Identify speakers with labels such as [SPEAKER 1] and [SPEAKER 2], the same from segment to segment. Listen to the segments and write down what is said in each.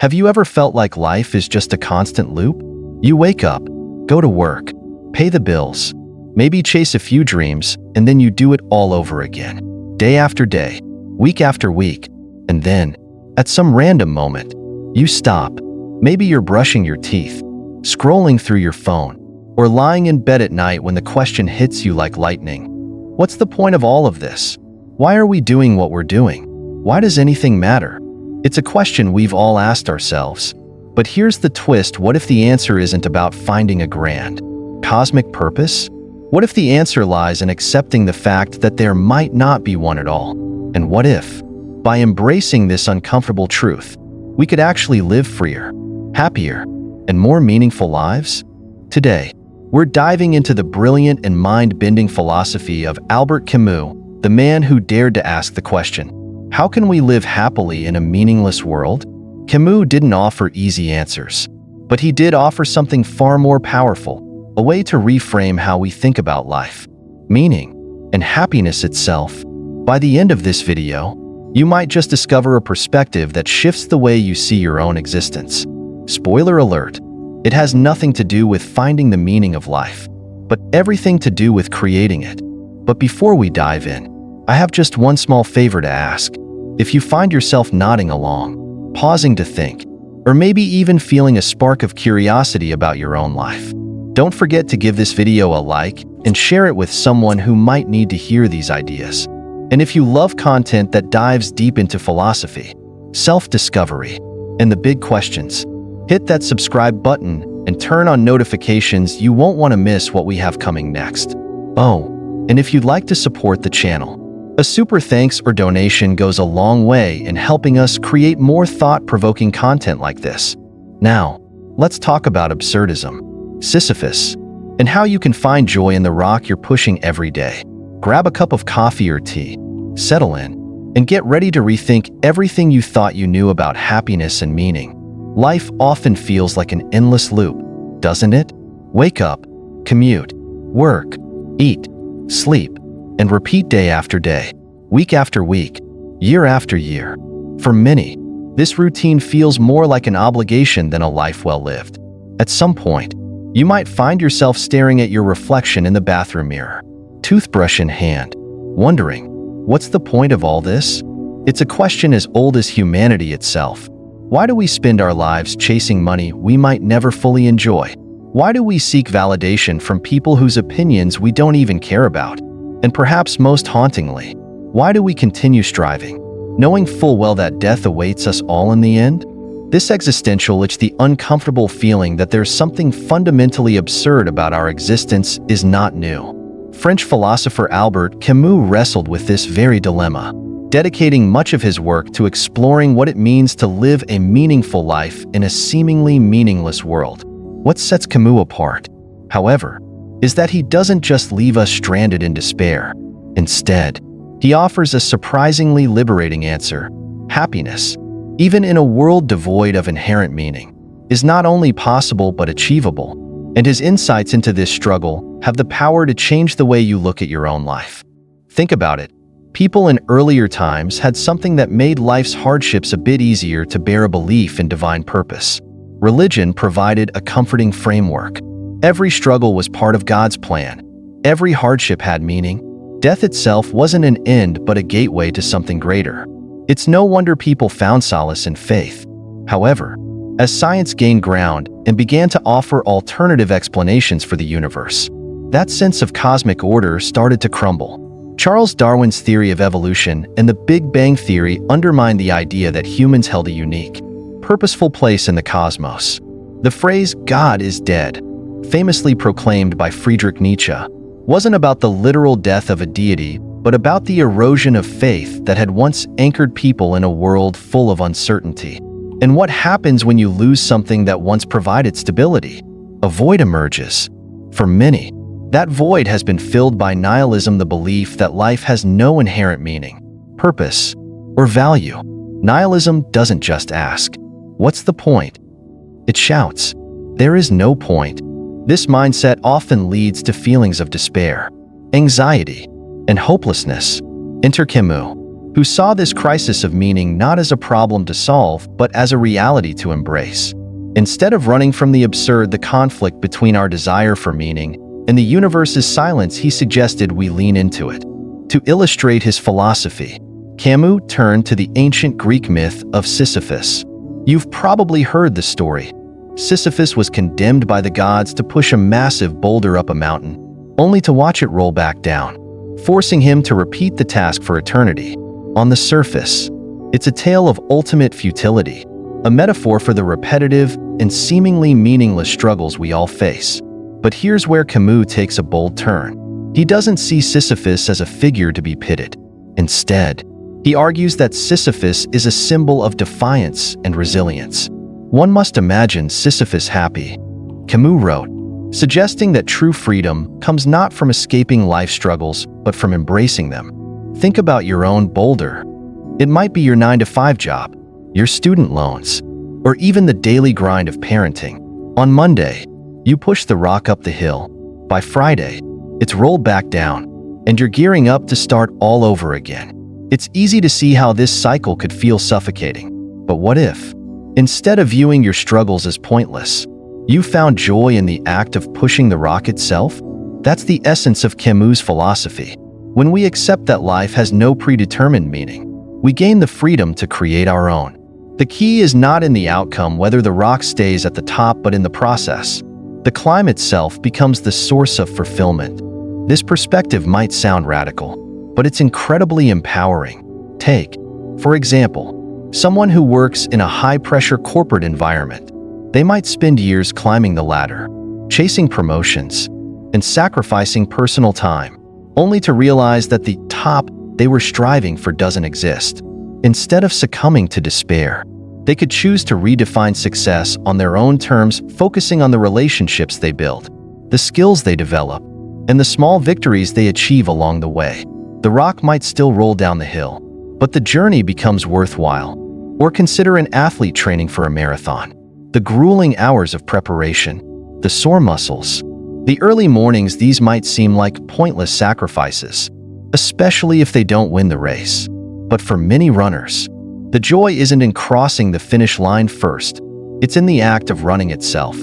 [SPEAKER 1] Have you ever felt like life is just a constant loop? You wake up, go to work, pay the bills, maybe chase a few dreams, and then you do it all over again. Day after day, week after week, and then, at some random moment, you stop. Maybe you're brushing your teeth, scrolling through your phone, or lying in bed at night when the question hits you like lightning. What's the point of all of this? Why are we doing what we're doing? Why does anything matter? It's a question we've all asked ourselves. But here's the twist: what if the answer isn't about finding a grand, cosmic purpose? What if the answer lies in accepting the fact that there might not be one at all? And what if, by embracing this uncomfortable truth, we could actually live freer, happier, and more meaningful lives? Today, we're diving into the brilliant and mind-bending philosophy of Albert Camus, the man who dared to ask the question, how can we live happily in a meaningless world? Camus didn't offer easy answers, but he did offer something far more powerful, a way to reframe how we think about life, meaning, and happiness itself. By the end of this video, you might just discover a perspective that shifts the way you see your own existence. Spoiler alert, it has nothing to do with finding the meaning of life, but everything to do with creating it. But before we dive in, I have just one small favor to ask. If you find yourself nodding along, pausing to think, or maybe even feeling a spark of curiosity about your own life, don't forget to give this video a like and share it with someone who might need to hear these ideas. And if you love content that dives deep into philosophy, self-discovery, and the big questions, hit that subscribe button and turn on notifications. You won't want to miss what we have coming next. Oh, and if you'd like to support the channel, a super thanks or donation goes a long way in helping us create more thought-provoking content like this. Now, let's talk about absurdism, Sisyphus, and how you can find joy in the rock you're pushing every day. Grab a cup of coffee or tea, settle in, and get ready to rethink everything you thought you knew about happiness and meaning. Life often feels like an endless loop, doesn't it? Wake up, commute, work, eat, sleep, and repeat day after day, week after week, year after year. For many, this routine feels more like an obligation than a life well lived. At some point, you might find yourself staring at your reflection in the bathroom mirror, toothbrush in hand, wondering, what's the point of all this? It's a question as old as humanity itself. Why do we spend our lives chasing money we might never fully enjoy? Why do we seek validation from people whose opinions we don't even care about? And perhaps most hauntingly, why do we continue striving, knowing full well that death awaits us all in the end? This existential itch, the uncomfortable feeling that there's something fundamentally absurd about our existence, is not new. French philosopher Albert Camus wrestled with this very dilemma, dedicating much of his work to exploring what it means to live a meaningful life in a seemingly meaningless world. What sets Camus apart, however, is that he doesn't just leave us stranded in despair. Instead, he offers a surprisingly liberating answer. Happiness, even in a world devoid of inherent meaning, is not only possible but achievable, and his insights into this struggle have the power to change the way you look at your own life. Think about it. People in earlier times had something that made life's hardships a bit easier to bear: a belief in divine purpose. Religion provided a comforting framework. Every struggle was part of God's plan. Every hardship had meaning. Death itself wasn't an end but a gateway to something greater. It's no wonder people found solace in faith. However, as science gained ground and began to offer alternative explanations for the universe, that sense of cosmic order started to crumble. Charles Darwin's theory of evolution and the Big Bang Theory undermined the idea that humans held a unique, purposeful place in the cosmos. The phrase, "God is dead," famously proclaimed by Friedrich Nietzsche, wasn't about the literal death of a deity, but about the erosion of faith that had once anchored people in a world full of uncertainty. And what happens when you lose something that once provided stability? A void emerges. For many, that void has been filled by nihilism, the belief that life has no inherent meaning, purpose, or value. Nihilism doesn't just ask, "What's the point?" It shouts, "There is no point." This mindset often leads to feelings of despair, anxiety, and hopelessness. Enter Camus, who saw this crisis of meaning not as a problem to solve, but as a reality to embrace. Instead of running from the absurd, the conflict between our desire for meaning and the universe's silence, he suggested we lean into it. To illustrate his philosophy, Camus turned to the ancient Greek myth of Sisyphus. You've probably heard the story. Sisyphus was condemned by the gods to push a massive boulder up a mountain, only to watch it roll back down, forcing him to repeat the task for eternity. On the surface, it's a tale of ultimate futility, a metaphor for the repetitive and seemingly meaningless struggles we all face. But here's where Camus takes a bold turn. He doesn't see Sisyphus as a figure to be pitted. Instead, he argues that Sisyphus is a symbol of defiance and resilience. One must imagine Sisyphus happy, Camus wrote, suggesting that true freedom comes not from escaping life struggles, but from embracing them. Think about your own boulder. It might be your 9-to-5 job, your student loans, or even the daily grind of parenting. On Monday, you push the rock up the hill. By Friday, it's rolled back down, and you're gearing up to start all over again. It's easy to see how this cycle could feel suffocating. But what if, instead of viewing your struggles as pointless, you found joy in the act of pushing the rock itself? That's the essence of Camus' philosophy. When we accept that life has no predetermined meaning, we gain the freedom to create our own. The key is not in the outcome, whether the rock stays at the top, but in the process. The climb itself becomes the source of fulfillment. This perspective might sound radical, but it's incredibly empowering. Take, for example, someone who works in a high-pressure corporate environment. They might spend years climbing the ladder, chasing promotions, and sacrificing personal time, only to realize that the top they were striving for doesn't exist. Instead of succumbing to despair, they could choose to redefine success on their own terms, focusing on the relationships they build, the skills they develop, and the small victories they achieve along the way. The rock might still roll down the hill, but the journey becomes worthwhile. Or consider an athlete training for a marathon. The grueling hours of preparation, the sore muscles, the early mornings, these might seem like pointless sacrifices, especially if they don't win the race. But for many runners, the joy isn't in crossing the finish line first. It's in the act of running itself,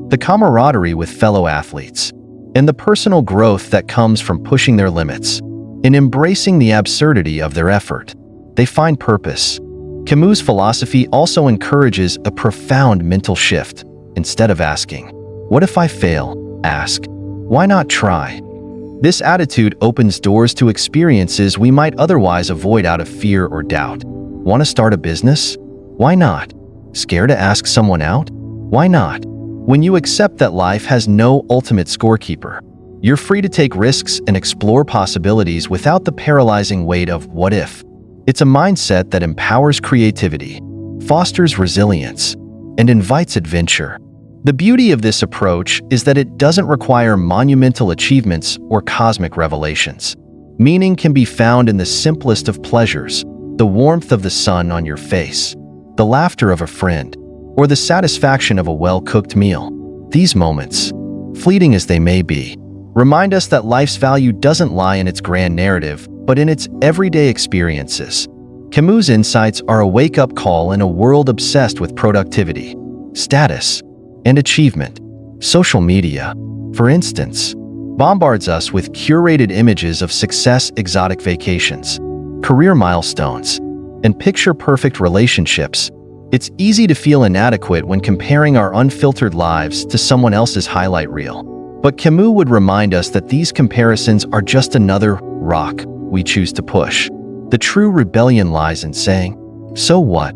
[SPEAKER 1] the camaraderie with fellow athletes, and the personal growth that comes from pushing their limits. In embracing the absurdity of their effort, they find purpose. Camus' philosophy also encourages a profound mental shift. Instead of asking, "What if I fail?" ask, "Why not try?" This attitude opens doors to experiences we might otherwise avoid out of fear or doubt. Want to start a business? Why not? Scared to ask someone out? Why not? When you accept that life has no ultimate scorekeeper, you're free to take risks and explore possibilities without the paralyzing weight of "what if?" It's a mindset that empowers creativity, fosters resilience, and invites adventure. The beauty of this approach is that it doesn't require monumental achievements or cosmic revelations. Meaning can be found in the simplest of pleasures, the warmth of the sun on your face, the laughter of a friend, or the satisfaction of a well-cooked meal. These moments, fleeting as they may be, remind us that life's value doesn't lie in its grand narrative, but in its everyday experiences. Camus' insights are a wake-up call in a world obsessed with productivity, status, and achievement. Social media, for instance, bombards us with curated images of success, exotic vacations, career milestones, and picture-perfect relationships. It's easy to feel inadequate when comparing our unfiltered lives to someone else's highlight reel. But Camus would remind us that these comparisons are just another rock we choose to push. The true rebellion lies in saying, "So what?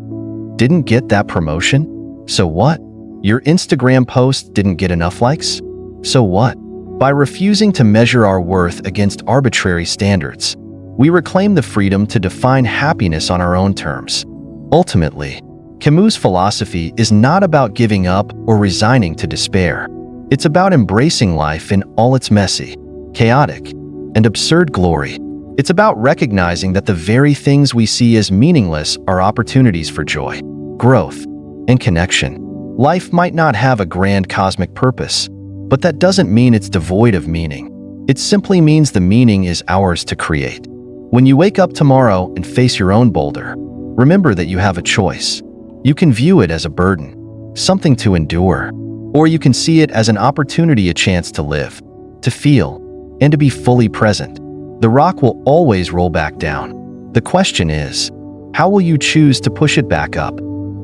[SPEAKER 1] Didn't get that promotion? So what? Your Instagram post didn't get enough likes? So what?" By refusing to measure our worth against arbitrary standards, we reclaim the freedom to define happiness on our own terms. Ultimately, Camus' philosophy is not about giving up or resigning to despair. It's about embracing life in all its messy, chaotic, and absurd glory. It's about recognizing that the very things we see as meaningless are opportunities for joy, growth, and connection. Life might not have a grand cosmic purpose, but that doesn't mean it's devoid of meaning. It simply means the meaning is ours to create. When you wake up tomorrow and face your own boulder, remember that you have a choice. You can view it as a burden, something to endure, or you can see it as an opportunity, a chance to live, to feel, and to be fully present. The rock will always roll back down. The question is, how will you choose to push it back up?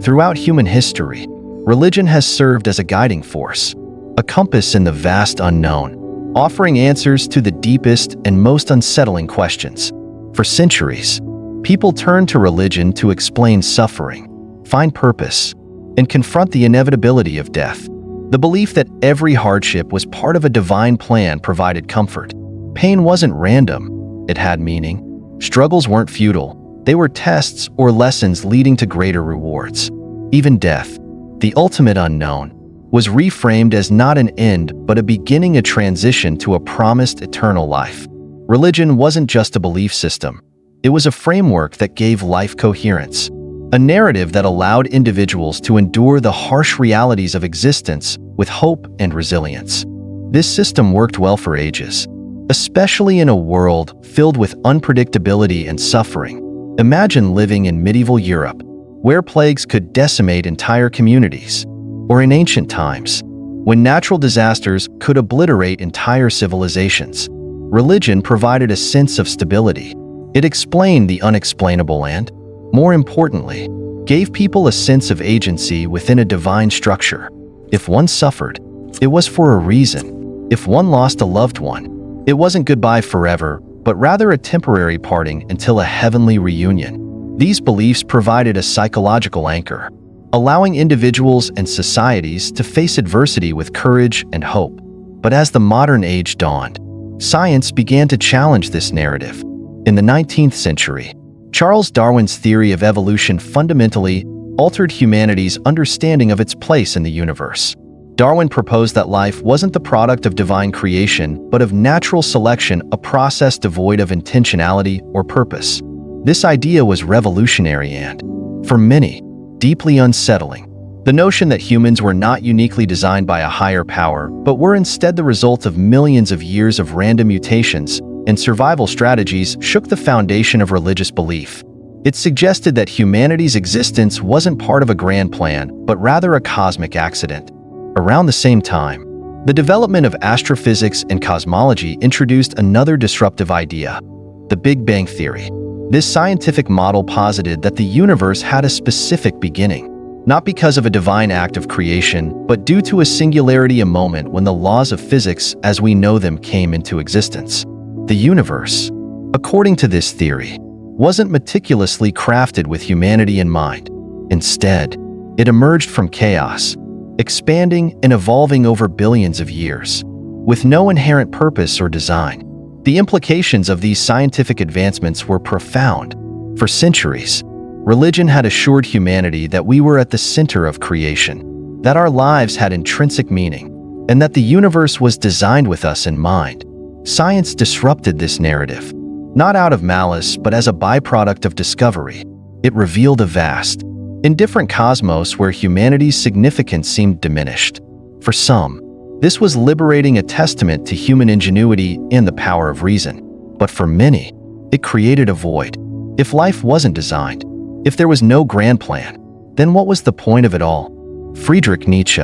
[SPEAKER 1] Throughout human history, religion has served as a guiding force, a compass in the vast unknown, offering answers to the deepest and most unsettling questions. For centuries, people turned to religion to explain suffering, find purpose, and confront the inevitability of death. The belief that every hardship was part of a divine plan provided comfort. Pain wasn't random, it had meaning. Struggles weren't futile, they were tests or lessons leading to greater rewards. Even death, the ultimate unknown, was reframed as not an end but a beginning, a transition to a promised eternal life. Religion wasn't just a belief system, it was a framework that gave life coherence, a narrative that allowed individuals to endure the harsh realities of existence with hope and resilience. This system worked well for ages, especially in a world filled with unpredictability and suffering. Imagine living in medieval Europe, where plagues could decimate entire communities, or in ancient times, when natural disasters could obliterate entire civilizations. Religion provided a sense of stability. It explained the unexplainable and, more importantly, gave people a sense of agency within a divine structure. If one suffered, it was for a reason. If one lost a loved one, it wasn't goodbye forever, but rather a temporary parting until a heavenly reunion. These beliefs provided a psychological anchor, allowing individuals and societies to face adversity with courage and hope. But as the modern age dawned, science began to challenge this narrative. In the 19th century, Charles Darwin's theory of evolution fundamentally altered humanity's understanding of its place in the universe. Darwin proposed that life wasn't the product of divine creation, but of natural selection, a process devoid of intentionality or purpose. This idea was revolutionary and, for many, deeply unsettling. The notion that humans were not uniquely designed by a higher power, but were instead the result of millions of years of random mutations and survival strategies shook the foundation of religious belief. It suggested that humanity's existence wasn't part of a grand plan, but rather a cosmic accident. Around the same time, the development of astrophysics and cosmology introduced another disruptive idea, the Big Bang Theory. This scientific model posited that the universe had a specific beginning, not because of a divine act of creation, but due to a singularity, a moment when the laws of physics as we know them came into existence. The universe, according to this theory, wasn't meticulously crafted with humanity in mind. Instead, it emerged from chaos, expanding and evolving over billions of years, with no inherent purpose or design. The implications of these scientific advancements were profound. For centuries, religion had assured humanity that we were at the center of creation, that our lives had intrinsic meaning, and that the universe was designed with us in mind. Science disrupted this narrative, not out of malice but as a byproduct of discovery. It revealed a vast, indifferent cosmos where humanity's significance seemed diminished. For some, this was liberating, a testament to human ingenuity and the power of reason. But for many, it created a void. If life wasn't designed, if there was no grand plan, then what was the point of it all? Friedrich Nietzsche,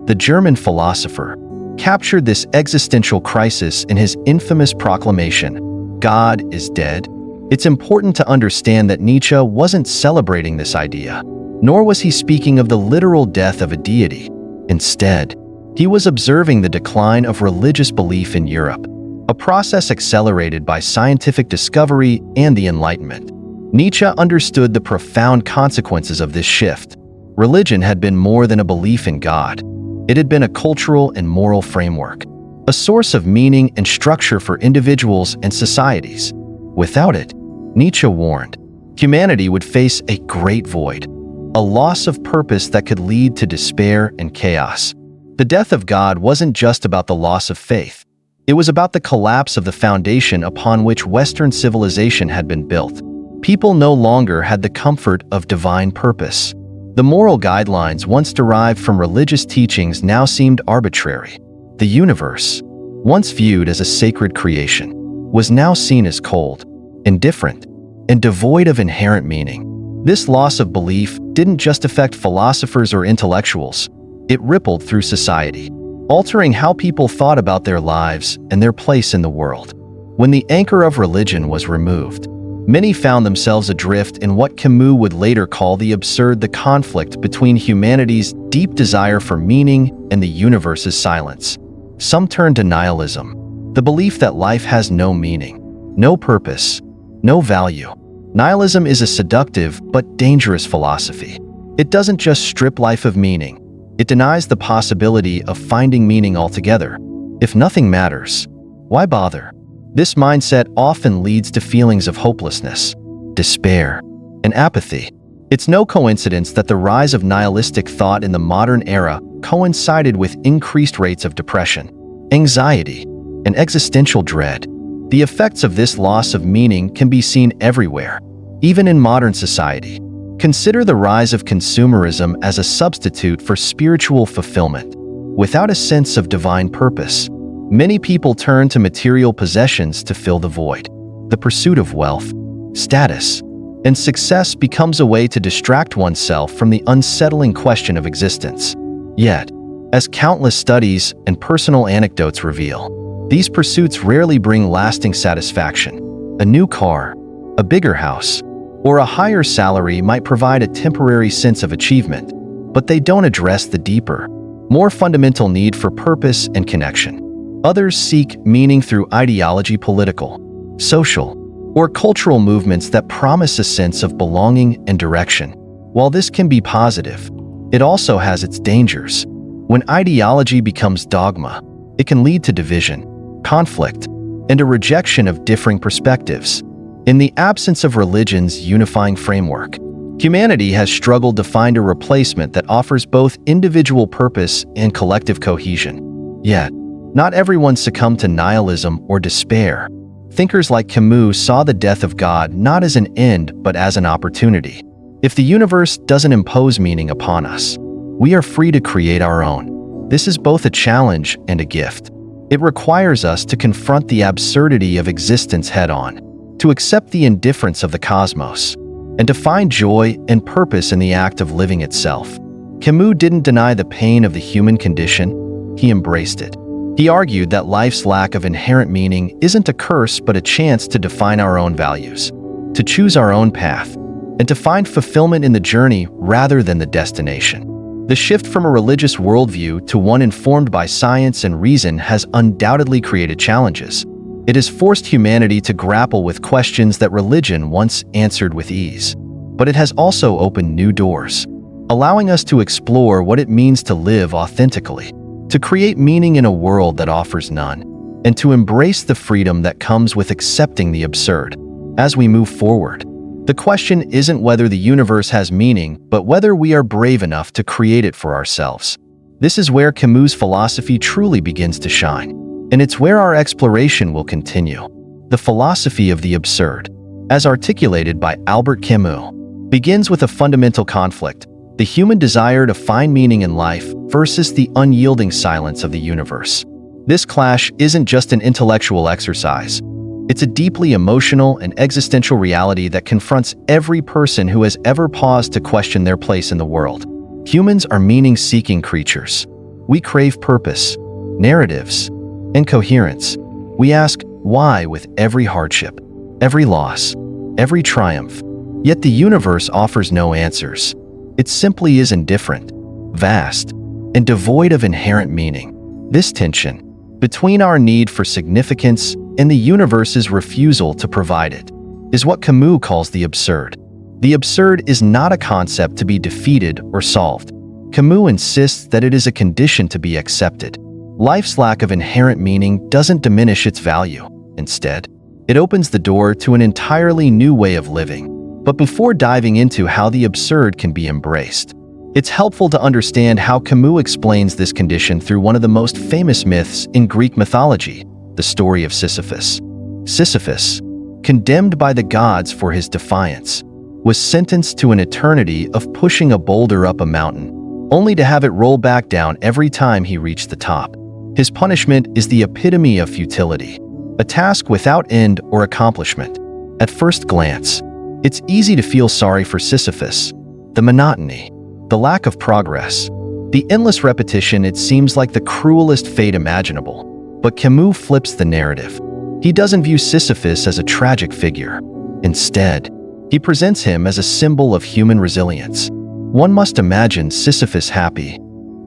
[SPEAKER 1] the German philosopher, captured this existential crisis in his infamous proclamation, "God is dead." It's important to understand that Nietzsche wasn't celebrating this idea, nor was he speaking of the literal death of a deity. Instead, he was observing the decline of religious belief in Europe, a process accelerated by scientific discovery and the Enlightenment. Nietzsche understood the profound consequences of this shift. Religion had been more than a belief in God. It had been a cultural and moral framework, a source of meaning and structure for individuals and societies. Without it, Nietzsche warned, humanity would face a great void, a loss of purpose that could lead to despair and chaos. The death of God wasn't just about the loss of faith. It was about the collapse of the foundation upon which Western civilization had been built. People no longer had the comfort of divine purpose. The moral guidelines once derived from religious teachings now seemed arbitrary. The universe, once viewed as a sacred creation, was now seen as cold, indifferent, and devoid of inherent meaning. This loss of belief didn't just affect philosophers or intellectuals, it rippled through society, altering how people thought about their lives and their place in the world. When the anchor of religion was removed, many found themselves adrift in what Camus would later call the absurd, the conflict between humanity's deep desire for meaning and the universe's silence. Some turned to nihilism, the belief that life has no meaning, no purpose, no value. Nihilism is a seductive but dangerous philosophy. It doesn't just strip life of meaning, it denies the possibility of finding meaning altogether. If nothing matters, why bother? This mindset often leads to feelings of hopelessness, despair, and apathy. It's no coincidence that the rise of nihilistic thought in the modern era coincided with increased rates of depression, anxiety, and existential dread. The effects of this loss of meaning can be seen everywhere, even in modern society. Consider the rise of consumerism as a substitute for spiritual fulfillment. Without a sense of divine purpose, many people turn to material possessions to fill the void. The pursuit of wealth, status, and success becomes a way to distract oneself from the unsettling question of existence. Yet, as countless studies and personal anecdotes reveal, these pursuits rarely bring lasting satisfaction. A new car, a bigger house, or a higher salary might provide a temporary sense of achievement, but they don't address the deeper, more fundamental need for purpose and connection. Others seek meaning through ideology, political, social, or cultural movements that promise a sense of belonging and direction. While this can be positive, it also has its dangers. When ideology becomes dogma, it can lead to division, conflict, and a rejection of differing perspectives. In the absence of religion's unifying framework, humanity has struggled to find a replacement that offers both individual purpose and collective cohesion. Yet, not everyone succumbed to nihilism or despair. Thinkers like Camus saw the death of God not as an end but as an opportunity. If the universe doesn't impose meaning upon us, we are free to create our own. This is both a challenge and a gift. It requires us to confront the absurdity of existence head-on, to accept the indifference of the cosmos, and to find joy and purpose in the act of living itself. Camus didn't deny the pain of the human condition, he embraced it. He argued that life's lack of inherent meaning isn't a curse but a chance to define our own values, to choose our own path, and to find fulfillment in the journey rather than the destination. The shift from a religious worldview to one informed by science and reason has undoubtedly created challenges. It has forced humanity to grapple with questions that religion once answered with ease. But it has also opened new doors, allowing us to explore what it means to live authentically, to create meaning in a world that offers none, and to embrace the freedom that comes with accepting the absurd. As we move forward, the question isn't whether the universe has meaning, but whether we are brave enough to create it for ourselves. This is where Camus' philosophy truly begins to shine, and it's where our exploration will continue. The philosophy of the absurd, as articulated by Albert Camus, begins with a fundamental conflict: the human desire to find meaning in life versus the unyielding silence of the universe. This clash isn't just an intellectual exercise. It's a deeply emotional and existential reality that confronts every person who has ever paused to question their place in the world. Humans are meaning-seeking creatures. We crave purpose, narratives, and coherence. We ask why with every hardship, every loss, every triumph. Yet the universe offers no answers. It simply is indifferent, vast, and devoid of inherent meaning. This tension between our need for significance and the universe's refusal to provide it is what Camus calls the absurd. The absurd is not a concept to be defeated or solved. Camus insists that it is a condition to be accepted. Life's lack of inherent meaning doesn't diminish its value. Instead, it opens the door to an entirely new way of living. But before diving into how the absurd can be embraced, it's helpful to understand how Camus explains this condition through one of the most famous myths in Greek mythology, the story of Sisyphus. Sisyphus, condemned by the gods for his defiance, was sentenced to an eternity of pushing a boulder up a mountain, only to have it roll back down every time he reached the top. His punishment is the epitome of futility, a task without end or accomplishment. At first glance, it's easy to feel sorry for Sisyphus. The monotony, the lack of progress, the endless repetition, it seems like the cruelest fate imaginable. But Camus flips the narrative. He doesn't view Sisyphus as a tragic figure. Instead, he presents him as a symbol of human resilience. One must imagine Sisyphus happy.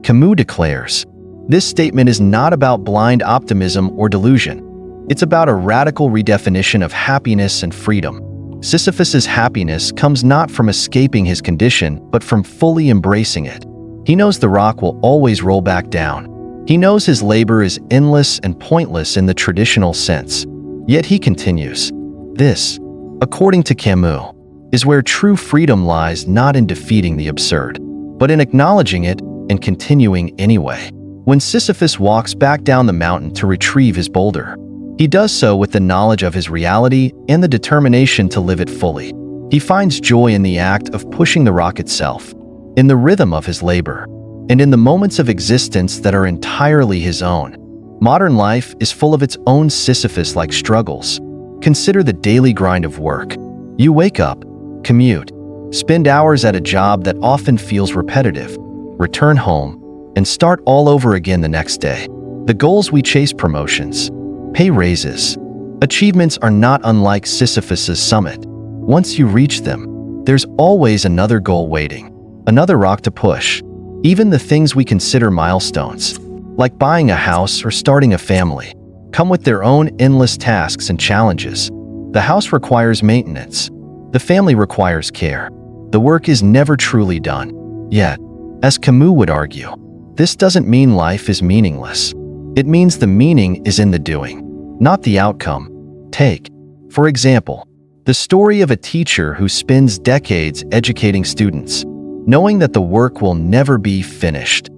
[SPEAKER 1] Camus declares, "This statement is not about blind optimism or delusion. It's about a radical redefinition of happiness and freedom." Sisyphus's happiness comes not from escaping his condition, but from fully embracing it. He knows the rock will always roll back down. He knows his labor is endless and pointless in the traditional sense. Yet he continues. This, according to Camus, is where true freedom lies, not in defeating the absurd, but in acknowledging it and continuing anyway. When Sisyphus walks back down the mountain to retrieve his boulder, he does so with the knowledge of his reality and the determination to live it fully. He finds joy in the act of pushing the rock itself, in the rhythm of his labor, and in the moments of existence that are entirely his own. Modern life is full of its own Sisyphus-like struggles. Consider the daily grind of work. You wake up, commute, spend hours at a job that often feels repetitive, return home, and start all over again the next day. The goals we chase, promotions, pay raises, achievements, are not unlike Sisyphus's summit. Once you reach them, there's always another goal waiting, another rock to push. Even the things we consider milestones, like buying a house or starting a family, come with their own endless tasks and challenges. The house requires maintenance. The family requires care. The work is never truly done. Yet, as Camus would argue, this doesn't mean life is meaningless. It means the meaning is in the doing, not the outcome. Take, for example, the story of a teacher who spends decades educating students, knowing that the work will never be finished.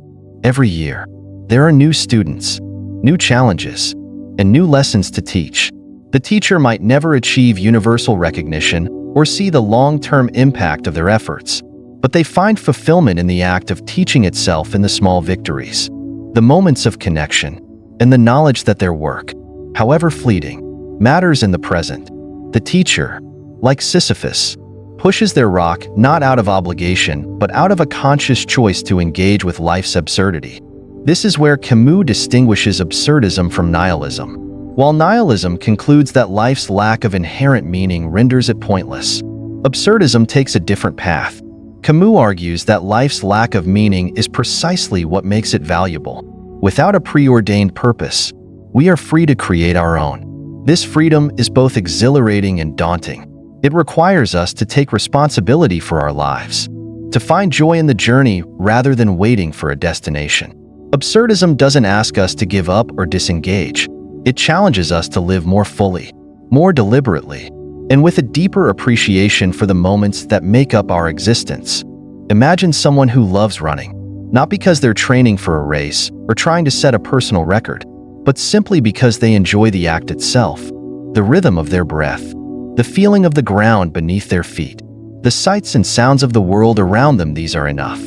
[SPEAKER 1] Every year, there are new students, new challenges, and new lessons to teach. The teacher might never achieve universal recognition or see the long-term impact of their efforts, but they find fulfillment in the act of teaching itself, in the small victories, the moments of connection, and the knowledge that their work, however fleeting, matters in the present. The teacher, like Sisyphus, pushes their rock not out of obligation, but out of a conscious choice to engage with life's absurdity. This is where Camus distinguishes absurdism from nihilism. While nihilism concludes that life's lack of inherent meaning renders it pointless, absurdism takes a different path. Camus argues that life's lack of meaning is precisely what makes it valuable. Without a preordained purpose, we are free to create our own. This freedom is both exhilarating and daunting. It requires us to take responsibility for our lives, to find joy in the journey rather than waiting for a destination. Absurdism doesn't ask us to give up or disengage. It challenges us to live more fully, more deliberately, and with a deeper appreciation for the moments that make up our existence. Imagine someone who loves running, not because they're training for a race or trying to set a personal record, but simply because they enjoy the act itself, the rhythm of their breath, the feeling of the ground beneath their feet, the sights and sounds of the world around them. These are enough.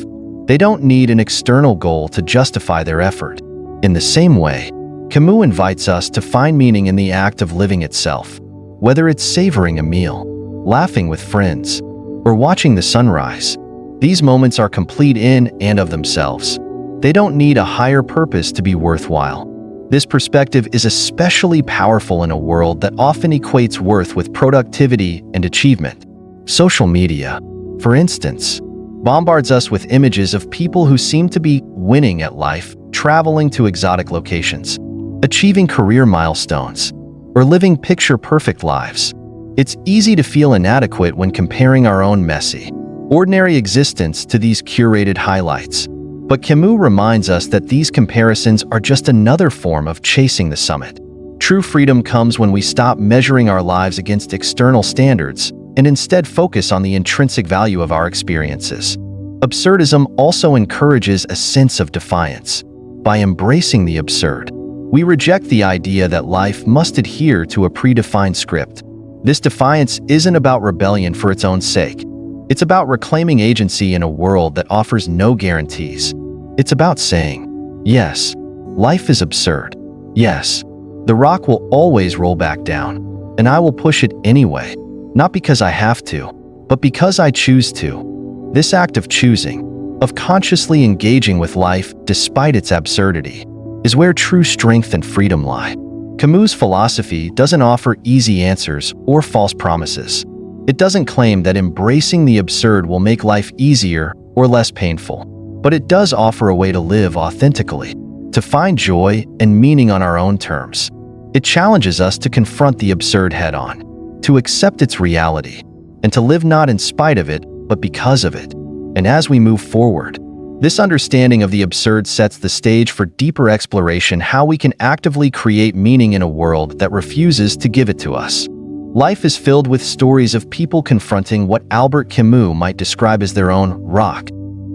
[SPEAKER 1] They don't need an external goal to justify their effort. In the same way, Camus invites us to find meaning in the act of living itself. Whether it's savoring a meal, laughing with friends, or watching the sunrise, these moments are complete in and of themselves. They don't need a higher purpose to be worthwhile. This perspective is especially powerful in a world that often equates worth with productivity and achievement. Social media, for instance, bombards us with images of people who seem to be winning at life, traveling to exotic locations, achieving career milestones, or living picture-perfect lives. It's easy to feel inadequate when comparing our own messy, ordinary existence to these curated highlights. But Camus reminds us that these comparisons are just another form of chasing the summit. True freedom comes when we stop measuring our lives against external standards and instead focus on the intrinsic value of our experiences. Absurdism also encourages a sense of defiance. By embracing the absurd, we reject the idea that life must adhere to a predefined script. This defiance isn't about rebellion for its own sake. It's about reclaiming agency in a world that offers no guarantees. It's about saying, yes, life is absurd. Yes, the rock will always roll back down, and I will push it anyway. not because I have to, but because I choose to. This act of choosing, of consciously engaging with life despite its absurdity, is where true strength and freedom lie. Camus' philosophy doesn't offer easy answers or false promises. It doesn't claim that embracing the absurd will make life easier or less painful, but it does offer a way to live authentically, to find joy and meaning on our own terms. It challenges us to confront the absurd head-on, to accept its reality, and to live not in spite of it, but because of it. And as we move forward, this understanding of the absurd sets the stage for deeper exploration how we can actively create meaning in a world that refuses to give it to us. Life is filled with stories of people confronting what Albert Camus might describe as their own rock,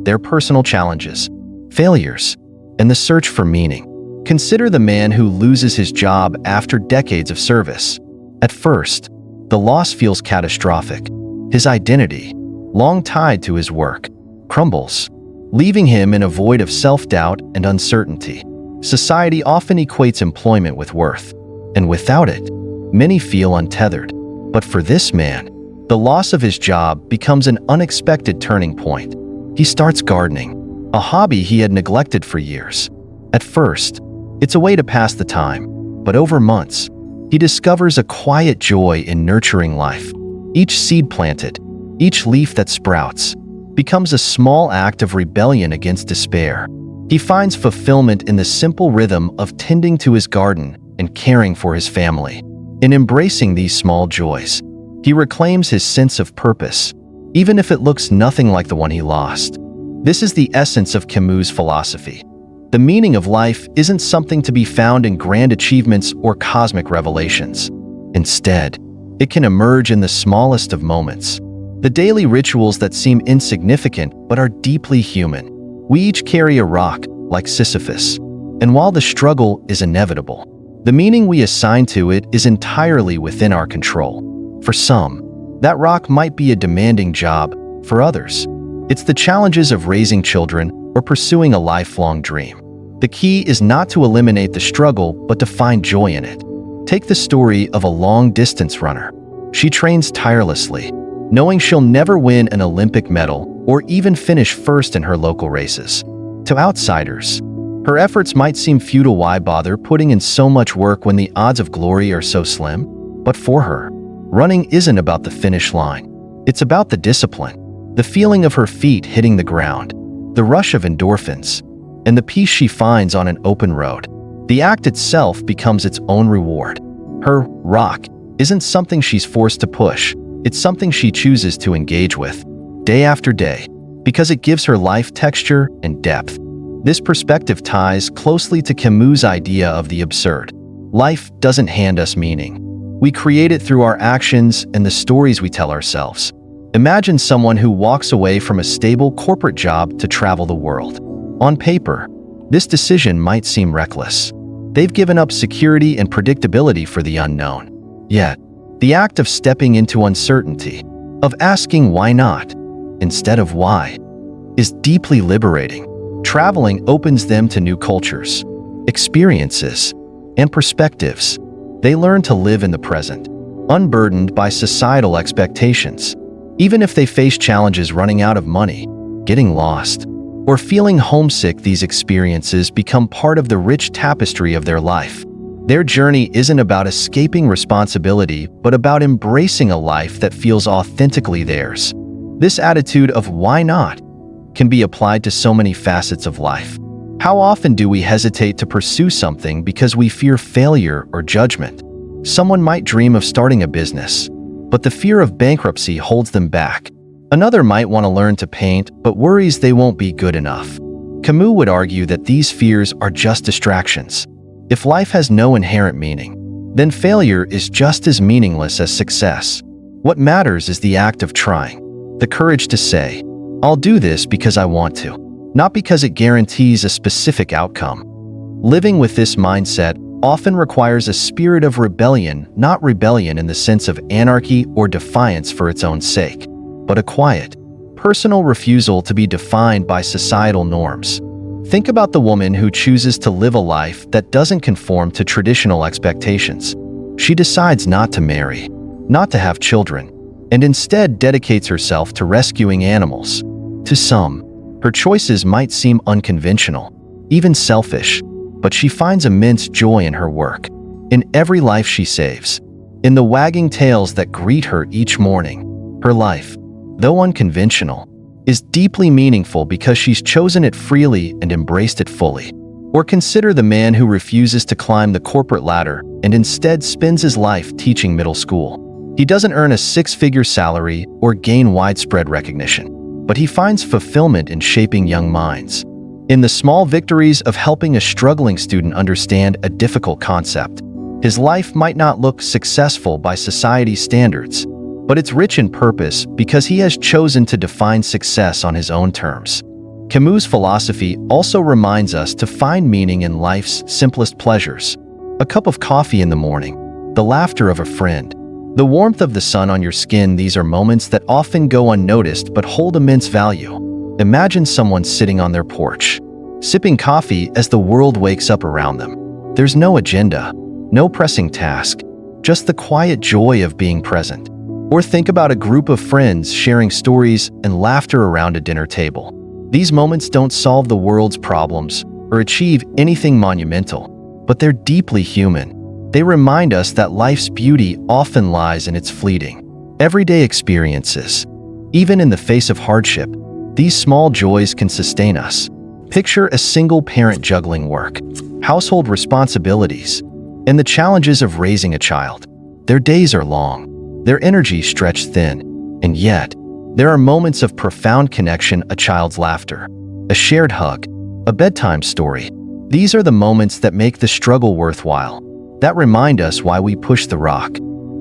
[SPEAKER 1] their personal challenges, failures, and the search for meaning. Consider the man who loses his job after decades of service. At first, the loss feels catastrophic. His identity, long tied to his work, crumbles, leaving him in a void of self-doubt and uncertainty. Society often equates employment with worth, and without it, many feel untethered. But for this man, the loss of his job becomes an unexpected turning point. He starts gardening, a hobby he had neglected for years. At first, it's a way to pass the time, but over months, he discovers a quiet joy in nurturing life. Each seed planted, each leaf that sprouts, becomes a small act of rebellion against despair. He finds fulfillment in the simple rhythm of tending to his garden and caring for his family. In embracing these small joys, he reclaims his sense of purpose, even if it looks nothing like the one he lost. This is the essence of Camus' philosophy. The meaning of life isn't something to be found in grand achievements or cosmic revelations. Instead, it can emerge in the smallest of moments, the daily rituals that seem insignificant but are deeply human. We each carry a rock, like Sisyphus, and while the struggle is inevitable, the meaning we assign to it is entirely within our control. For some, that rock might be a demanding job. For others, it's the challenges of raising children or pursuing a lifelong dream. The key is not to eliminate the struggle, but to find joy in it. Take the story of a long-distance runner. She trains tirelessly, knowing she'll never win an Olympic medal or even finish first in her local races. To outsiders, her efforts might seem futile. Why bother putting in so much work when the odds of glory are so slim? But for her, running isn't about the finish line. It's about the discipline, the feeling of her feet hitting the ground, the rush of endorphins, and the peace she finds on an open road. The act itself becomes its own reward. Her rock isn't something she's forced to push. It's something she chooses to engage with, day after day, because it gives her life texture and depth. This perspective ties closely to Camus' idea of the absurd. Life doesn't hand us meaning. We create it through our actions and the stories we tell ourselves. Imagine someone who walks away from a stable corporate job to travel the world. On paper, this decision might seem reckless. They've given up security and predictability for the unknown. Yet, the act of stepping into uncertainty, of asking why not, instead of why, is deeply liberating. Traveling opens them to new cultures, experiences, and perspectives. They learn to live in the present, unburdened by societal expectations. Even if they face challenges running out of money, getting lost, or feeling homesick, these experiences become part of the rich tapestry of their life. Their journey isn't about escaping responsibility, but about embracing a life that feels authentically theirs. This attitude of why not can be applied to so many facets of life. How often do we hesitate to pursue something because we fear failure or judgment? Someone might dream of starting a business, but the fear of bankruptcy holds them back. Another might want to learn to paint, but worries they won't be good enough. Camus would argue that these fears are just distractions. If life has no inherent meaning, then failure is just as meaningless as success. What matters is the act of trying, the courage to say, "I'll do this because I want to," not because it guarantees a specific outcome. Living with this mindset often requires a spirit of rebellion, not rebellion in the sense of anarchy or defiance for its own sake, but a quiet, personal refusal to be defined by societal norms. Think about the woman who chooses to live a life that doesn't conform to traditional expectations. She decides not to marry, not to have children, and instead dedicates herself to rescuing animals. To some, her choices might seem unconventional, even selfish, but she finds immense joy in her work, in every life she saves, in the wagging tails that greet her each morning. Her life, though unconventional, is deeply meaningful because she's chosen it freely and embraced it fully. Or consider the man who refuses to climb the corporate ladder and instead spends his life teaching middle school. He doesn't earn a six-figure salary or gain widespread recognition, but he finds fulfillment in shaping young minds, in the small victories of helping a struggling student understand a difficult concept. His life might not look successful by society's standards, but it's rich in purpose because he has chosen to define success on his own terms. Camus' philosophy also reminds us to find meaning in life's simplest pleasures. A cup of coffee in the morning, the laughter of a friend, the warmth of the sun on your skin. These are moments that often go unnoticed but hold immense value. Imagine someone sitting on their porch, sipping coffee as the world wakes up around them. There's no agenda, no pressing task, just the quiet joy of being present. Or think about a group of friends sharing stories and laughter around a dinner table. These moments don't solve the world's problems or achieve anything monumental, but they're deeply human. They remind us that life's beauty often lies in its fleeting, everyday experiences. Even in the face of hardship, these small joys can sustain us. Picture a single parent juggling work, household responsibilities, and the challenges of raising a child. Their days are long, their energy stretched thin, and yet, there are moments of profound connection: a child's laughter, a shared hug, a bedtime story. These are the moments that make the struggle worthwhile, that remind us why we push the rock.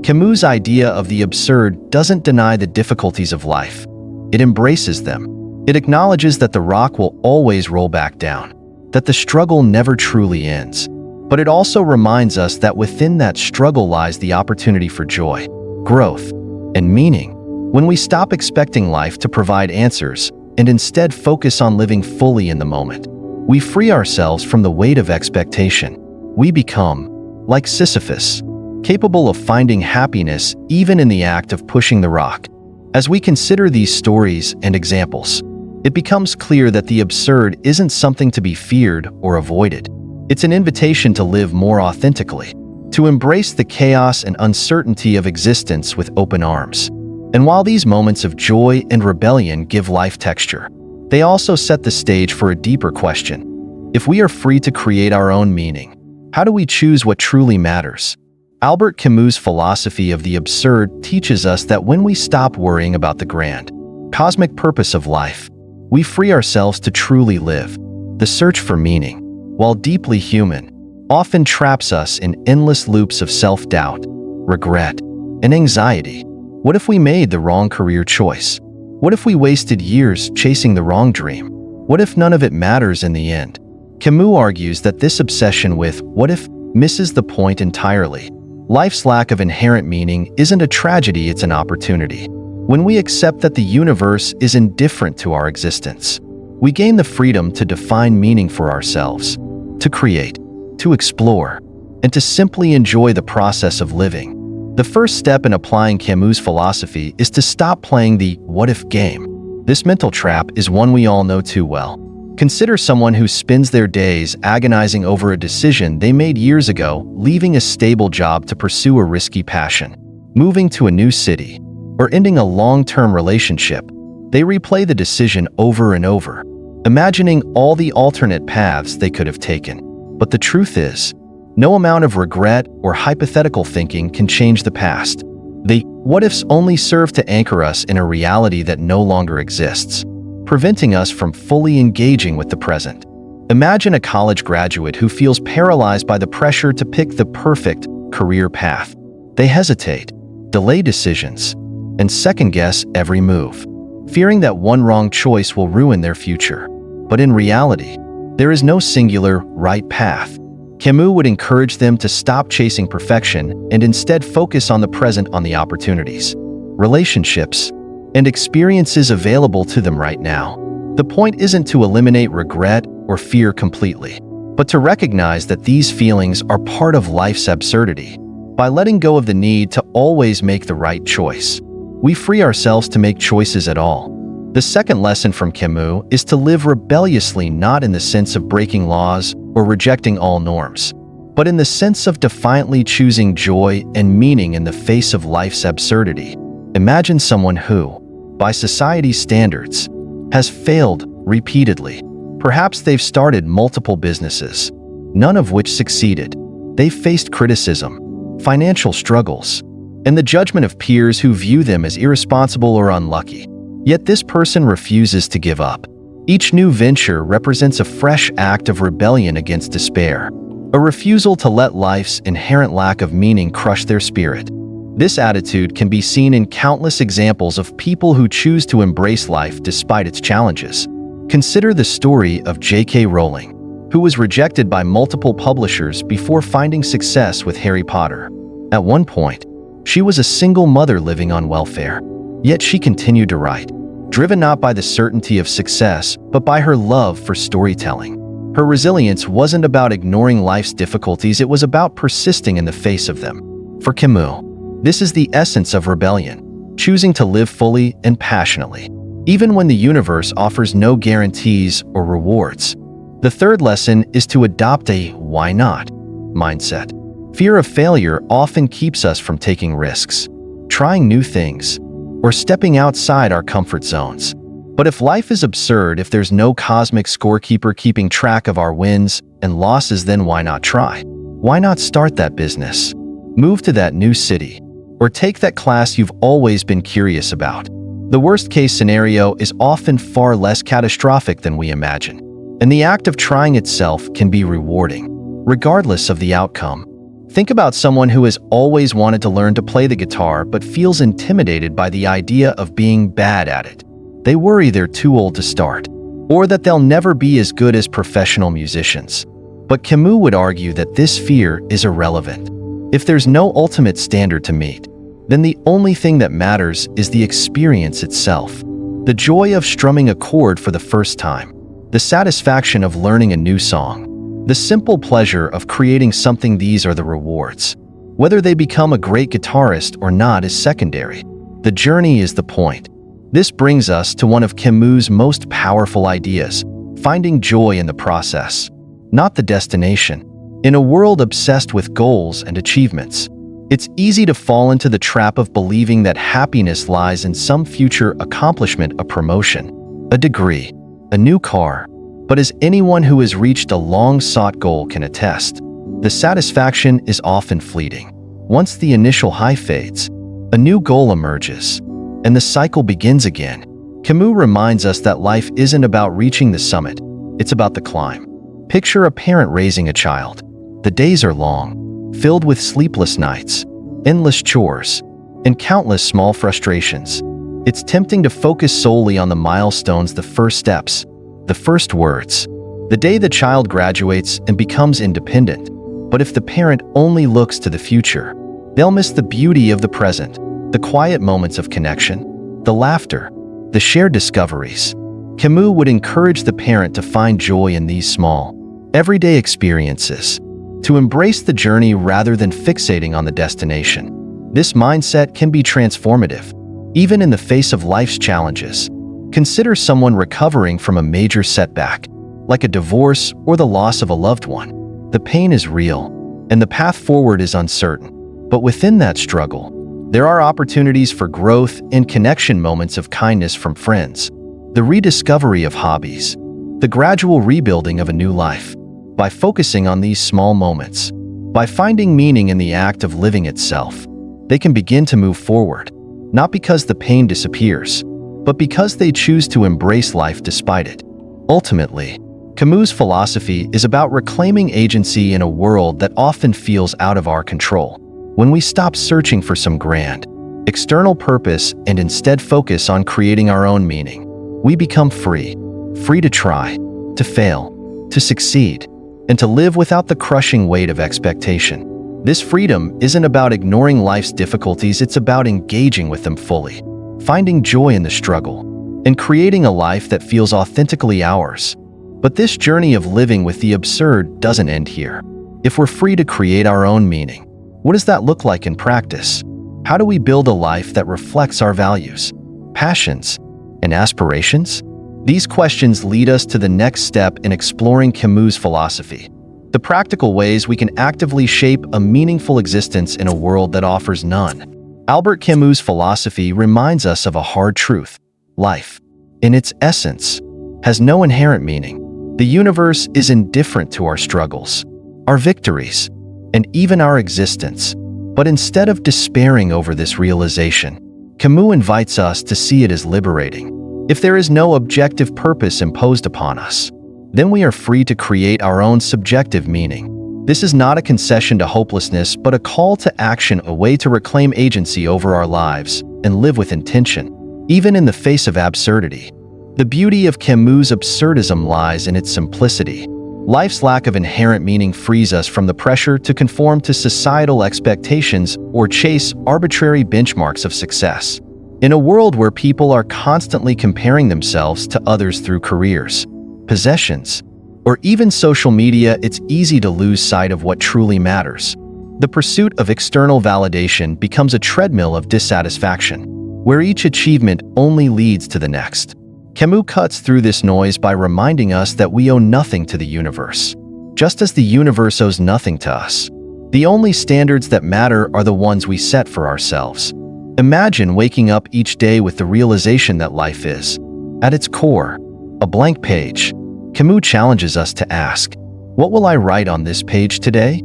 [SPEAKER 1] Camus' idea of the absurd doesn't deny the difficulties of life. It embraces them. It acknowledges that the rock will always roll back down, that the struggle never truly ends. But it also reminds us that within that struggle lies the opportunity for joy, growth, and meaning. When we stop expecting life to provide answers and instead focus on living fully in the moment, we free ourselves from the weight of expectation. We become, like Sisyphus, capable of finding happiness even in the act of pushing the rock. As we consider these stories and examples, it becomes clear that the absurd isn't something to be feared or avoided. It's an invitation to live more authentically, to embrace the chaos and uncertainty of existence with open arms. And while these moments of joy and rebellion give life texture, they also set the stage for a deeper question. If we are free to create our own meaning, how do we choose what truly matters? Albert Camus' philosophy of the absurd teaches us that when we stop worrying about the grand, cosmic purpose of life, we free ourselves to truly live. The search for meaning, while deeply human, often traps us in endless loops of self-doubt, regret, and anxiety. What if we made the wrong career choice? What if we wasted years chasing the wrong dream? What if none of it matters in the end? Camus argues that this obsession with what if misses the point entirely. Life's lack of inherent meaning isn't a tragedy, it's an opportunity. When we accept that the universe is indifferent to our existence, we gain the freedom to define meaning for ourselves, to create, to explore, and to simply enjoy the process of living. The first step in applying Camus' philosophy is to stop playing the what-if game. This mental trap is one we all know too well. Consider someone who spends their days agonizing over a decision they made years ago, leaving a stable job to pursue a risky passion, moving to a new city, or ending a long-term relationship. They replay the decision over and over, imagining all the alternate paths they could have taken. But the truth is, no amount of regret or hypothetical thinking can change the past. The what-ifs only serve to anchor us in a reality that no longer exists, preventing us from fully engaging with the present. Imagine a college graduate who feels paralyzed by the pressure to pick the perfect career path. They hesitate, delay decisions, and second-guess every move, fearing that one wrong choice will ruin their future. But in reality, there is no singular right path. Camus would encourage them to stop chasing perfection and instead focus on the present, on the opportunities, relationships, and experiences available to them right now. The point isn't to eliminate regret or fear completely, but to recognize that these feelings are part of life's absurdity. By letting go of the need to always make the right choice, We free ourselves to make choices at all. The second lesson from Camus is to live rebelliously, not in the sense of breaking laws or rejecting all norms, but in the sense of defiantly choosing joy and meaning in the face of life's absurdity. Imagine someone who, by society's standards, has failed repeatedly. Perhaps they've started multiple businesses, none of which succeeded. They've faced criticism, financial struggles, and the judgment of peers who view them as irresponsible or unlucky. Yet this person refuses to give up. Each new venture represents a fresh act of rebellion against despair, a refusal to let life's inherent lack of meaning crush their spirit. This attitude can be seen in countless examples of people who choose to embrace life despite its challenges. Consider the story of J.K. Rowling, who was rejected by multiple publishers before finding success with Harry Potter. At one point, she was a single mother living on welfare, yet she continued to write, driven not by the certainty of success, but by her love for storytelling. Her resilience wasn't about ignoring life's difficulties, it was about persisting in the face of them. For Camus, this is the essence of rebellion, choosing to live fully and passionately, even when the universe offers no guarantees or rewards. The third lesson is to adopt a "why not" mindset. Fear of failure often keeps us from taking risks, trying new things, or stepping outside our comfort zones. But if life is absurd, if there's no cosmic scorekeeper keeping track of our wins and losses, then why not try? Why not start that business, move to that new city, or take that class you've always been curious about? The worst-case scenario is often far less catastrophic than we imagine, and the act of trying itself can be rewarding, regardless of the outcome. Think about someone who has always wanted to learn to play the guitar but feels intimidated by the idea of being bad at it. They worry they're too old to start, or that they'll never be as good as professional musicians. But Camus would argue that this fear is irrelevant. If there's no ultimate standard to meet, then the only thing that matters is the experience itself. The joy of strumming a chord for the first time, the satisfaction of learning a new song, the simple pleasure of creating something. These are the rewards. Whether they become a great guitarist or not is secondary. The journey is the point. This brings us to one of Camus' most powerful ideas, finding joy in the process, not the destination. In a world obsessed with goals and achievements, it's easy to fall into the trap of believing that happiness lies in some future accomplishment, a promotion, a degree, a new car. But as anyone who has reached a long-sought goal can attest, the satisfaction is often fleeting. Once the initial high fades, a new goal emerges, and the cycle begins again. Camus reminds us that life isn't about reaching the summit, it's about the climb. Picture a parent raising a child. The days are long, filled with sleepless nights, endless chores, and countless small frustrations. It's tempting to focus solely on the milestones, the first steps, the first words, the day the child graduates and becomes independent. But if the parent only looks to the future, they'll miss the beauty of the present, the quiet moments of connection, the laughter, the shared discoveries. Camus would encourage the parent to find joy in these small, everyday experiences, to embrace the journey rather than fixating on the destination. This mindset can be transformative, even in the face of life's challenges. Consider someone recovering from a major setback, like a divorce or the loss of a loved one. The pain is real, and the path forward is uncertain. But within that struggle, there are opportunities for growth and connection, moments of kindness from friends, the rediscovery of hobbies, the gradual rebuilding of a new life. By focusing on these small moments, by finding meaning in the act of living itself, they can begin to move forward, not because the pain disappears, but because they choose to embrace life despite it. Ultimately, Camus' philosophy is about reclaiming agency in a world that often feels out of our control. When we stop searching for some grand, external purpose and instead focus on creating our own meaning, we become free to try, to fail, to succeed, and to live without the crushing weight of expectation. This freedom isn't about ignoring life's difficulties, it's about engaging with them fully, finding joy in the struggle, and creating a life that feels authentically ours. But this journey of living with the absurd doesn't end here. If we're free to create our own meaning, what does that look like in practice? How do we build a life that reflects our values, passions, and aspirations? These questions lead us to the next step in exploring Camus' philosophy, the practical ways we can actively shape a meaningful existence in a world that offers none. Albert Camus' philosophy reminds us of a hard truth. Life, in its essence, has no inherent meaning. The universe is indifferent to our struggles, our victories, and even our existence. But instead of despairing over this realization, Camus invites us to see it as liberating. If there is no objective purpose imposed upon us, then we are free to create our own subjective meaning. This is not a concession to hopelessness, but a call to action, a way to reclaim agency over our lives and live with intention, even in the face of absurdity. The beauty of Camus' absurdism lies in its simplicity. Life's lack of inherent meaning frees us from the pressure to conform to societal expectations or chase arbitrary benchmarks of success. In a world where people are constantly comparing themselves to others through careers, possessions, or even social media, it's easy to lose sight of what truly matters. The pursuit of external validation becomes a treadmill of dissatisfaction, where each achievement only leads to the next. Camus cuts through this noise by reminding us that we owe nothing to the universe, just as the universe owes nothing to us. The only standards that matter are the ones we set for ourselves. Imagine waking up each day with the realization that life is, at its core, a blank page. Camus challenges us to ask, what will I write on this page today?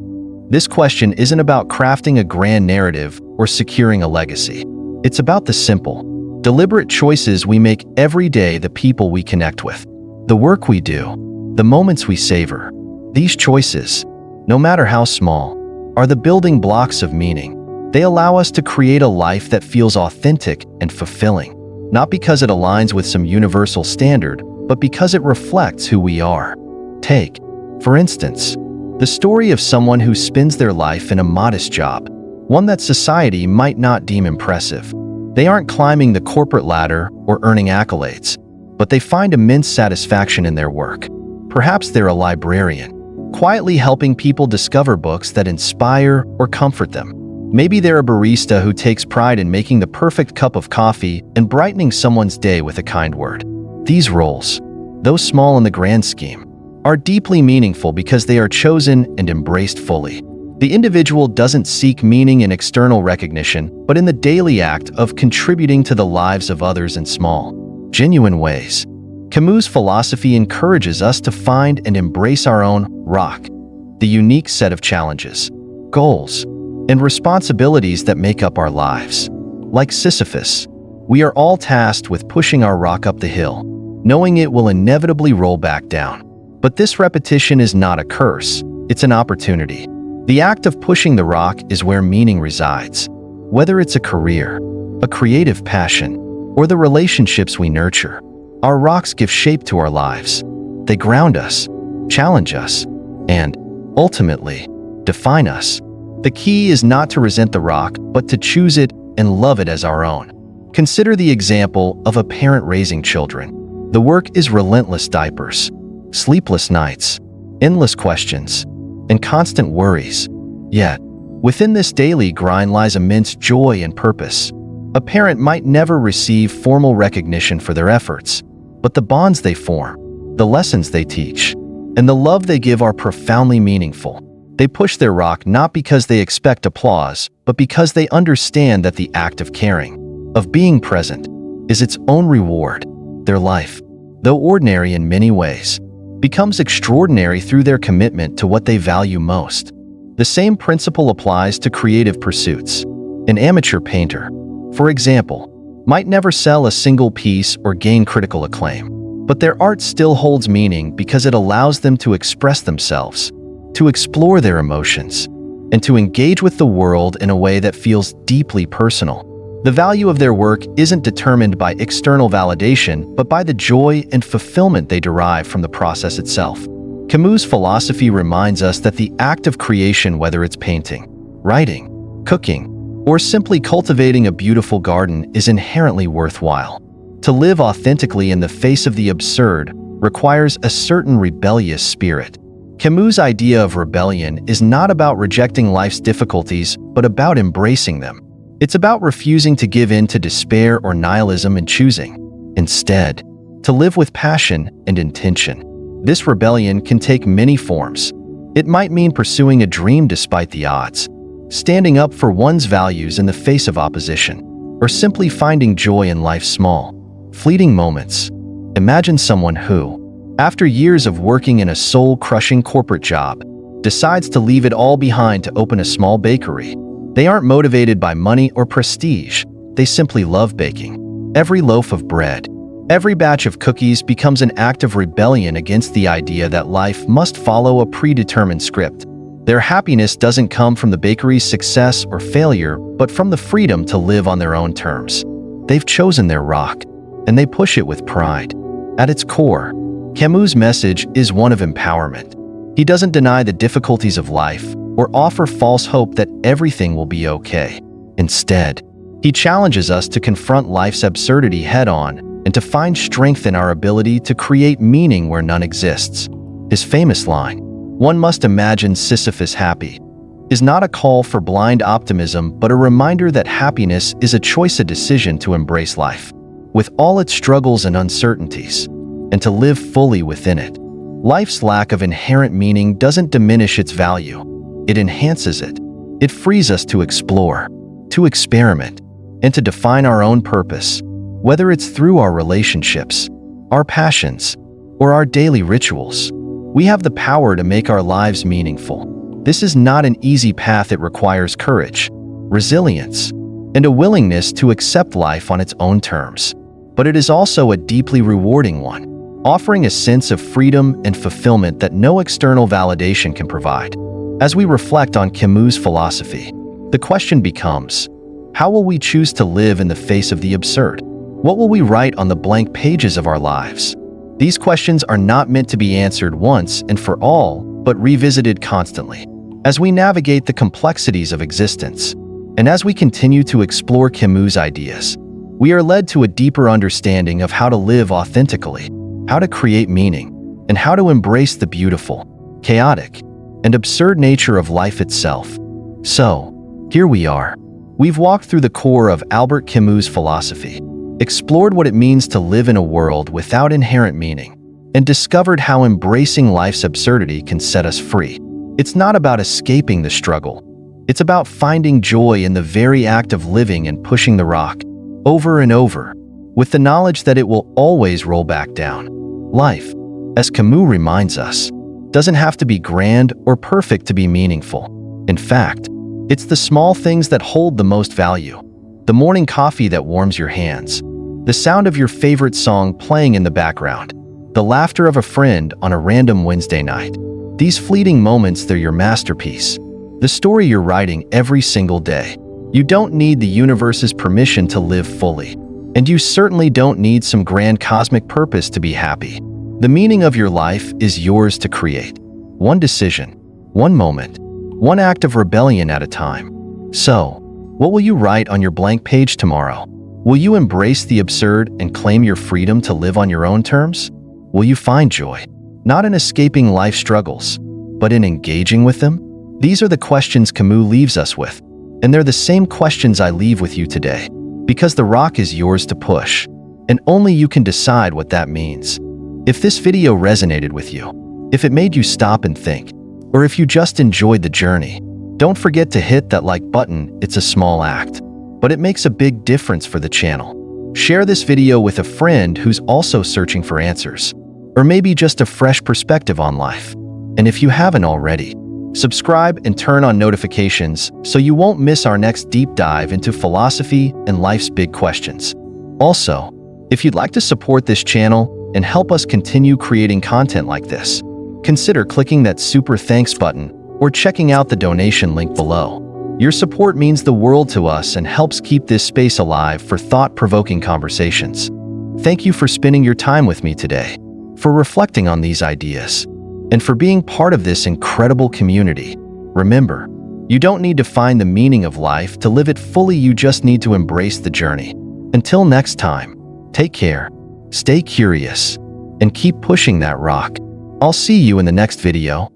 [SPEAKER 1] This question isn't about crafting a grand narrative or securing a legacy. It's about the simple, deliberate choices we make every day, the people we connect with, the work we do, the moments we savor. These choices, no matter how small, are the building blocks of meaning. They allow us to create a life that feels authentic and fulfilling, not because it aligns with some universal standard, but because it reflects who we are. Take, for instance, the story of someone who spends their life in a modest job, one that society might not deem impressive. They aren't climbing the corporate ladder or earning accolades, but they find immense satisfaction in their work. Perhaps they're a librarian, quietly helping people discover books that inspire or comfort them. Maybe they're a barista who takes pride in making the perfect cup of coffee and brightening someone's day with a kind word. These roles, though small in the grand scheme, are deeply meaningful because they are chosen and embraced fully. The individual doesn't seek meaning in external recognition, but in the daily act of contributing to the lives of others in small, genuine ways. Camus' philosophy encourages us to find and embrace our own rock, the unique set of challenges, goals, and responsibilities that make up our lives. Like Sisyphus, we are all tasked with pushing our rock up the hill, knowing it will inevitably roll back down. But this repetition is not a curse, it's an opportunity. The act of pushing the rock is where meaning resides. Whether it's a career, a creative passion, or the relationships we nurture, our rocks give shape to our lives. They ground us, challenge us, and, ultimately, define us. The key is not to resent the rock, but to choose it and love it as our own. Consider the example of a parent raising children. The work is relentless diapers, sleepless nights, endless questions, and constant worries. Yet, within this daily grind lies immense joy and purpose. A parent might never receive formal recognition for their efforts, but the bonds they form, the lessons they teach, and the love they give are profoundly meaningful. They push their rock not because they expect applause, but because they understand that the act of caring, of being present, is its own reward. Their life, though ordinary in many ways, becomes extraordinary through their commitment to what they value most. The same principle applies to creative pursuits. An amateur painter, for example, might never sell a single piece or gain critical acclaim, but their art still holds meaning because it allows them to express themselves, to explore their emotions, and to engage with the world in a way that feels deeply personal. The value of their work isn't determined by external validation, but by the joy and fulfillment they derive from the process itself. Camus' philosophy reminds us that the act of creation, whether it's painting, writing, cooking, or simply cultivating a beautiful garden, is inherently worthwhile. To live authentically in the face of the absurd requires a certain rebellious spirit. Camus' idea of rebellion is not about rejecting life's difficulties, but about embracing them. It's about refusing to give in to despair or nihilism and choosing, instead, to live with passion and intention. This rebellion can take many forms. It might mean pursuing a dream despite the odds, standing up for one's values in the face of opposition, or simply finding joy in life's small, fleeting moments. Imagine someone who, after years of working in a soul-crushing corporate job, decides to leave it all behind to open a small bakery. They aren't motivated by money or prestige. They simply love baking. Every loaf of bread, every batch of cookies becomes an act of rebellion against the idea that life must follow a predetermined script. Their happiness doesn't come from the bakery's success or failure, but from the freedom to live on their own terms. They've chosen their rock, and they push it with pride. At its core, Camus' message is one of empowerment. He doesn't deny the difficulties of life or offer false hope that everything will be okay. Instead, he challenges us to confront life's absurdity head-on and to find strength in our ability to create meaning where none exists. His famous line, "One must imagine Sisyphus happy," is not a call for blind optimism but a reminder that happiness is a choice, a decision to embrace life, with all its struggles and uncertainties, and to live fully within it. Life's lack of inherent meaning doesn't diminish its value. It enhances it. It frees us to explore, to experiment, and to define our own purpose, whether it's through our relationships, our passions, or our daily rituals. We have the power to make our lives meaningful. This is not an easy path. It requires courage, resilience, and a willingness to accept life on its own terms. But it is also a deeply rewarding one, offering a sense of freedom and fulfillment that no external validation can provide. As we reflect on Camus' philosophy, the question becomes, how will we choose to live in the face of the absurd? What will we write on the blank pages of our lives? These questions are not meant to be answered once and for all, but revisited constantly. As we navigate the complexities of existence, and as we continue to explore Camus' ideas, we are led to a deeper understanding of how to live authentically, how to create meaning, and how to embrace the beautiful, chaotic, and absurd nature of life itself. So, here we are. We've walked through the core of Albert Camus' philosophy, explored what it means to live in a world without inherent meaning, and discovered how embracing life's absurdity can set us free. It's not about escaping the struggle. It's about finding joy in the very act of living and pushing the rock, over and over, with the knowledge that it will always roll back down. Life, as Camus reminds us, doesn't have to be grand or perfect to be meaningful. In fact, it's the small things that hold the most value. The morning coffee that warms your hands, the sound of your favorite song playing in the background, the laughter of a friend on a random Wednesday night. These fleeting moments, they're your masterpiece, the story you're writing every single day. You don't need the universe's permission to live fully, and you certainly don't need some grand cosmic purpose to be happy. The meaning of your life is yours to create, one decision, one moment, one act of rebellion at a time. So, what will you write on your blank page tomorrow? Will you embrace the absurd and claim your freedom to live on your own terms? Will you find joy, not in escaping life's struggles, but in engaging with them? These are the questions Camus leaves us with, and they're the same questions I leave with you today, because the rock is yours to push, and only you can decide what that means. If this video resonated with you, if it made you stop and think, or if you just enjoyed the journey, don't forget to hit that like button. It's a small act, but it makes a big difference for the channel. Share this video with a friend who's also searching for answers, or maybe just a fresh perspective on life. And if you haven't already, subscribe and turn on notifications so you won't miss our next deep dive into philosophy and life's big questions. Also, if you'd like to support this channel and help us continue creating content like this, consider clicking that super thanks button or checking out the donation link below. Your support means the world to us and helps keep this space alive for thought-provoking conversations. Thank you for spending your time with me today, for reflecting on these ideas, and for being part of this incredible community. Remember, you don't need to find the meaning of life to live it fully. You just need to embrace the journey. Until next time, take care, stay curious, and keep pushing that rock. I'll see you in the next video.